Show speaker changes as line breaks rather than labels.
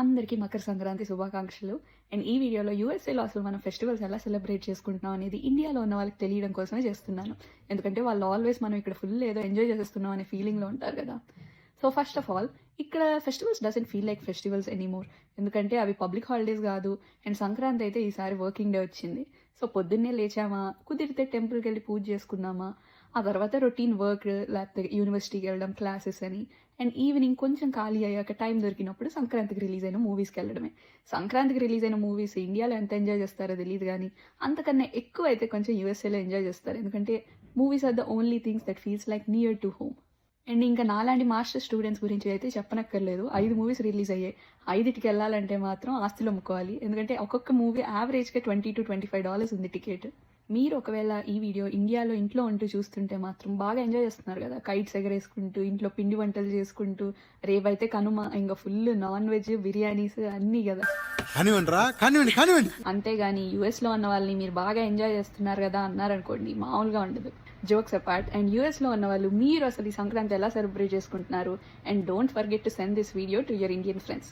అందరికీ మకర సంక్రాంతి శుభాకాంక్షలు. అండ్ ఈ వీడియోలో యూఎస్ఏలో అసలు మనం ఫెస్టివల్స్ ఎలా సెలబ్రేట్ చేసుకుంటున్నాం అనేది ఇండియాలో ఉన్న వాళ్ళకి తెలియడం కోసమే చేస్తున్నాను. ఎందుకంటే వాళ్ళు ఆల్వేస్ మనం ఇక్కడ ఫుల్ ఏదో ఎంజాయ్ చేస్తున్నాం అనే ఫీలింగ్లో ఉంటారు కదా. సో ఫస్ట్ ఆఫ్ ఆల్ ఇక్కడ festivals doesn't feel like festivals anymore. ఎందుకంటే అవి పబ్లిక్ హాలిడేస్ కాదు. అండ్ సంక్రాంతి అయితే ఈసారి వర్కింగ్ డే వచ్చింది. సో పొద్దున్నే లేచామా, కుదిరితే టెంపుల్కి వెళ్ళి పూజ చేసుకున్నామా, ఆ తర్వాత రొటీన్ వర్క్ లేకపోతే యూనివర్సిటీకి వెళ్ళడం క్లాసెస్ అని. అండ్ ఈవినింగ్ కొంచెం ఖాళీ అయ్యాక టైం దొరికినప్పుడు సంక్రాంతికి రిలీజ్ అయిన మూవీస్కి వెళ్ళడమే. సంక్రాంతికి రిలీజ్ అయిన మూవీస్ ఇండియాలో ఎంత ఎంజాయ్ చేస్తారో తెలియదు, కానీ అంతకన్నా ఎక్కువ అయితే కొంచెం యూఎస్ఏలో ఎంజాయ్ చేస్తారు. ఎందుకంటే movies are the only things that feels like near to home. And ఇంకా నాలాంటి మాస్టర్ స్టూడెంట్స్ గురించి అయితే చెప్పనక్కర్లేదు. 5 మూవీస్ రిలీజ్ అయ్యాయి. 5టికి వెళ్ళాలంటే మాత్రం ఆస్తులు అమ్ముకోవాలి. ఎందుకంటే ఒక్కొక్క మూవీ యావరేజ్గా $20 to $25 ఉంది టికెట్. మీరు ఒకవేళ ఈ వీడియో ఇండియాలో ఇంట్లో ఉంటూ చూస్తుంటే మాత్రం బాగా ఎంజాయ్ చేస్తున్నారు కదా, కైట్స్ ఎగరేసుకుంటూ ఇంట్లో పిండి వంటలు చేసుకుంటూ. రేపైతే కనుమ, ఇంకా ఫుల్ నాన్ వెజ్ బిర్యానీస్ అన్నీ కదా. అంతేగాని యూఎస్లో ఉన్న వాళ్ళని మీరు బాగా ఎంజాయ్ చేస్తున్నారు కదా అన్నారనుకోండి, మామూలుగా ఉండదు. జోక్స్ అపార్ట్, అండ్ యూఎస్లో ఉన్న వాళ్ళు మీరు అసలు ఈ సంక్రాంతి ఎలా సెలబ్రేట్ చేసుకుంటున్నారు, and don't forget to send this video to your Indian friends.